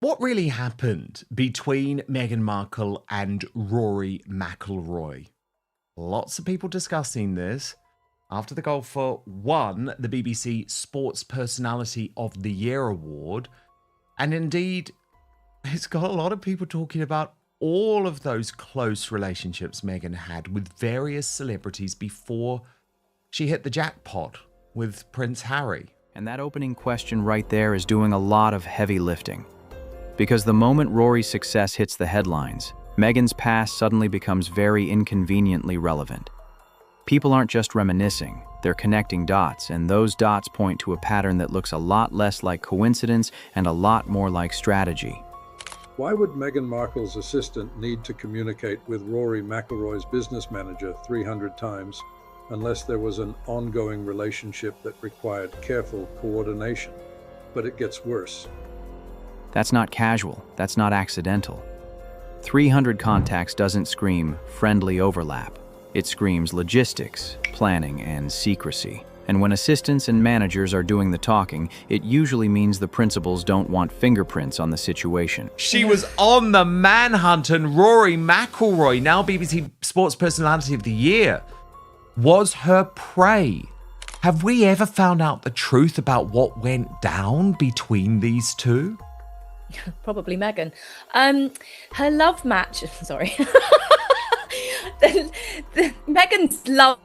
What really happened between Meghan Markle and Rory McIlroy? Lots of people discussing this after the golfer won the BBC Sports Personality of the Year award. And indeed, it's got a lot of people talking about all of those close relationships Meghan had with various celebrities before she hit the jackpot with Prince Harry. And that opening question right there is doing a lot of heavy lifting. Because the moment Rory's success hits the headlines, Meghan's past suddenly becomes very inconveniently relevant. People aren't just reminiscing, they're connecting dots, and those dots point to a pattern that looks a lot less like coincidence and a lot more like strategy. Why would Meghan Markle's assistant need to communicate with Rory McIlroy's business manager 300 times unless there was an ongoing relationship that required careful coordination? But it gets worse. That's not casual, that's not accidental. 300 contacts doesn't scream friendly overlap. It screams logistics, planning, and secrecy. And when assistants and managers are doing the talking, it usually means the principals don't want fingerprints on the situation. She was on the manhunt, and Rory McIlroy, now BBC Sports Personality of the Year, was her prey. Have we ever found out the truth about what went down between these two? Probably Meghan. Her love match, sorry. Meghan's love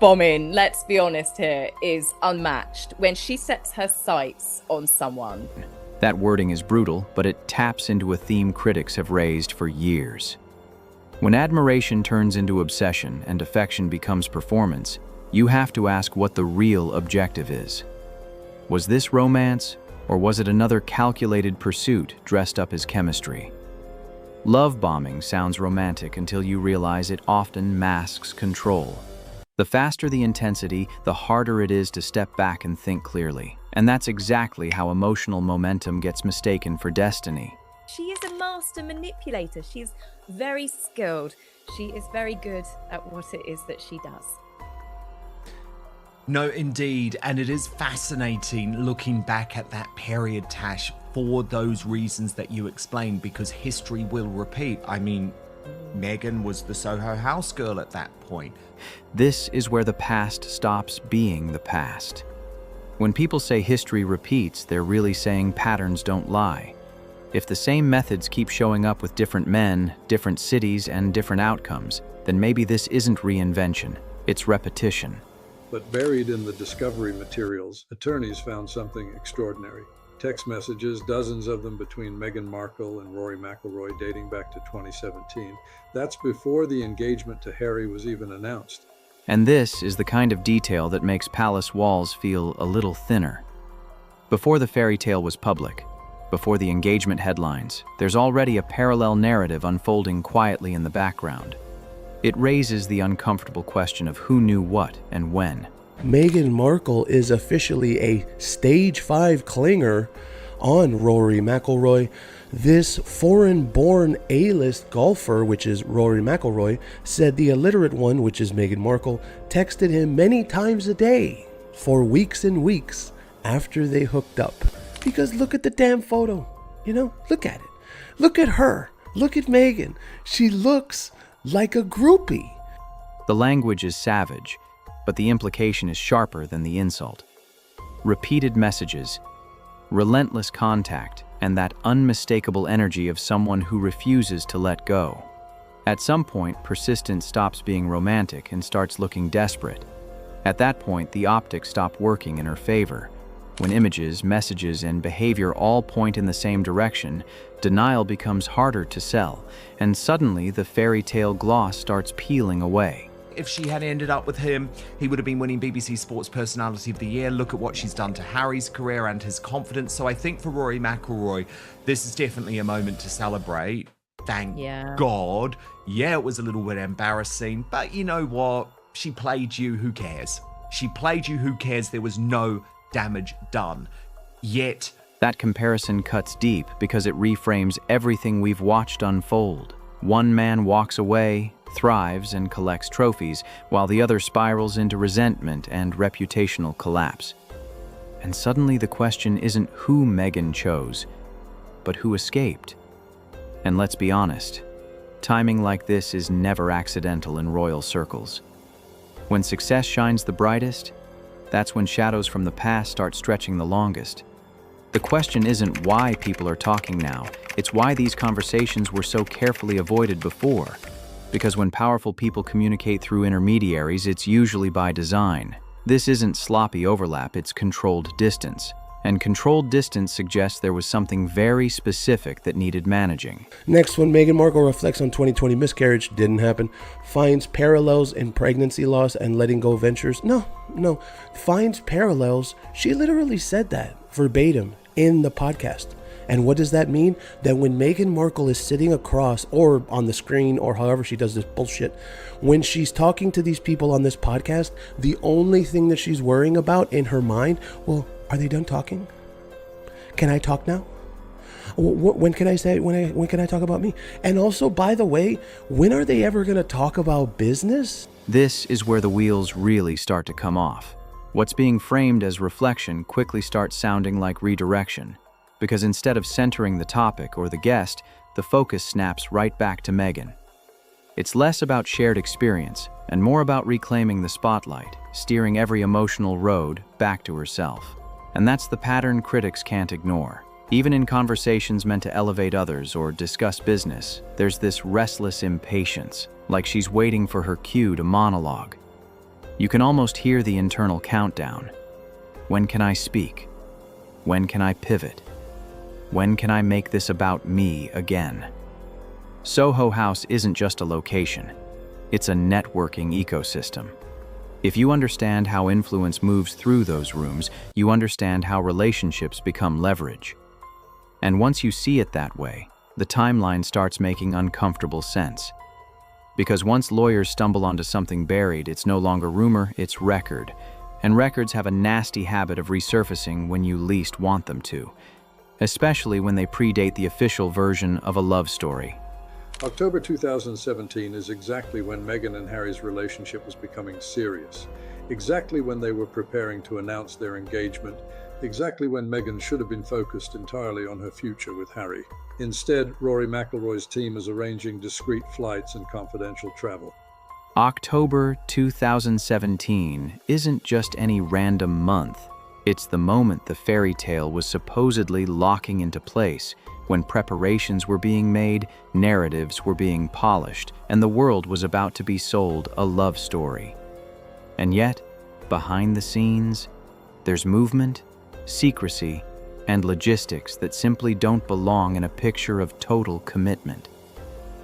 bombing, let's be honest here, is unmatched when she sets her sights on someone. That wording is brutal, but it taps into a theme critics have raised for years. When admiration turns into obsession and affection becomes performance, you have to ask what the real objective is. Was this romance, or was it another calculated pursuit dressed up as chemistry? Love bombing sounds romantic until you realize it often masks control. The faster the intensity, the harder it is to step back and think clearly. And that's exactly how emotional momentum gets mistaken for destiny. She is a master manipulator. She's very skilled. She is very good at what it is that she does. No, indeed. And it is fascinating looking back at that period, Tash, for those reasons that you explained, because history will repeat. I mean, Meghan was the Soho house girl at that point. This is where the past stops being the past. When people say history repeats, they're really saying patterns don't lie. If the same methods keep showing up with different men, different cities, and different outcomes, then maybe this isn't reinvention, it's repetition. But buried in the discovery materials, attorneys found something extraordinary. Text messages, dozens of them between Meghan Markle and Rory McIlroy dating back to 2017. That's before the engagement to Harry was even announced. And this is the kind of detail that makes palace walls feel a little thinner. Before the fairy tale was public, before the engagement headlines, there's already a parallel narrative unfolding quietly in the background. It raises the uncomfortable question of who knew what and when. Meghan Markle is officially a stage 5 clinger on Rory McIlroy. This foreign-born A-list golfer, which is Rory McIlroy, said the illiterate one, which is Meghan Markle, texted him many times a day for weeks and weeks after they hooked up. Because look at the damn photo, look at it. Look at her. Look at Meghan. She looks like a groupie. The language is savage, but the implication is sharper than the insult. Repeated messages, relentless contact, and that unmistakable energy of someone who refuses to let go. At some point, persistence stops being romantic and starts looking desperate. At that point, the optics stop working in her favor. When images, messages, and behavior all point in the same direction, denial becomes harder to sell, and suddenly the fairy tale gloss starts peeling away. If she had ended up with him, he would have been winning BBC Sports Personality of the Year. Look at what she's done to Harry's career and his confidence. So I think for Rory McIlroy, this is definitely a moment to celebrate. Thank God. Yeah, it was a little bit embarrassing, but you know what? She played you, who cares? She played you, who cares? There was no damage done. Yet that comparison cuts deep because it reframes everything we've watched unfold. One man walks away, thrives, and collects trophies, while the other spirals into resentment and reputational collapse. And suddenly the question isn't who Meghan chose, but who escaped? And let's be honest, timing like this is never accidental in royal circles. When success shines the brightest, that's when shadows from the past start stretching the longest. The question isn't why people are talking now, it's why these conversations were so carefully avoided before. Because when powerful people communicate through intermediaries, it's usually by design. This isn't sloppy overlap, it's controlled distance. And controlled distance suggests there was something very specific that needed managing. Next one, Meghan Markle reflects on 2020 miscarriage. Didn't happen. Finds parallels in pregnancy loss and letting go ventures. No. Finds parallels. She literally said that verbatim in the podcast. And what does that mean? That when Meghan Markle is sitting across or on the screen or however she does this bullshit, when she's talking to these people on this podcast, the only thing that she's worrying about in her mind, well, are they done talking? Can I talk now? When can I say, when can I talk about me? And also, by the way, when are they ever going to talk about business? This is where the wheels really start to come off. What's being framed as reflection quickly starts sounding like redirection, because instead of centering the topic or the guest, the focus snaps right back to Meghan. It's less about shared experience and more about reclaiming the spotlight, steering every emotional road back to herself. And that's the pattern critics can't ignore. Even in conversations meant to elevate others or discuss business, there's this restless impatience, like she's waiting for her cue to monologue. You can almost hear the internal countdown. When can I speak? When can I pivot? When can I make this about me again? Soho House isn't just a location. It's a networking ecosystem. If you understand how influence moves through those rooms, you understand how relationships become leverage. And once you see it that way, the timeline starts making uncomfortable sense. Because once lawyers stumble onto something buried, it's no longer rumor, it's record. And records have a nasty habit of resurfacing when you least want them to, especially when they predate the official version of a love story. October 2017 is exactly when Meghan and Harry's relationship was becoming serious, exactly when they were preparing to announce their engagement, exactly when Meghan should have been focused entirely on her future with Harry. Instead, Rory McIlroy's team is arranging discreet flights and confidential travel. October 2017 isn't just any random month. It's the moment the fairy tale was supposedly locking into place, when preparations were being made, narratives were being polished, and the world was about to be sold a love story. And yet, behind the scenes, there's movement, secrecy, and logistics that simply don't belong in a picture of total commitment.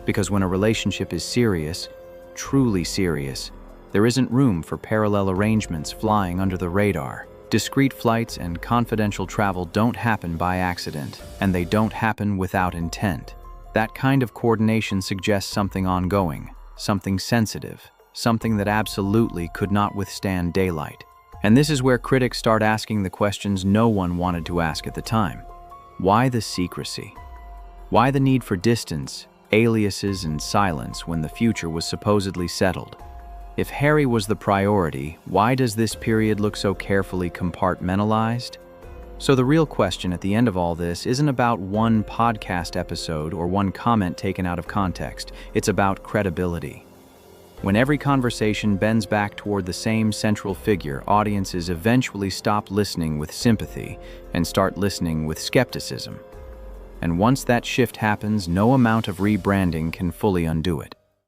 Because when a relationship is serious, truly serious, there isn't room for parallel arrangements flying under the radar. Discreet flights and confidential travel don't happen by accident, and they don't happen without intent. That kind of coordination suggests something ongoing, something sensitive, something that absolutely could not withstand daylight. And this is where critics start asking the questions no one wanted to ask at the time. Why the secrecy? Why the need for distance, aliases, and silence when the future was supposedly settled? If Harry was the priority, why does this period look so carefully compartmentalized? So the real question at the end of all this isn't about one podcast episode or one comment taken out of context. It's about credibility. When every conversation bends back toward the same central figure, audiences eventually stop listening with sympathy and start listening with skepticism. And once that shift happens, no amount of rebranding can fully undo it.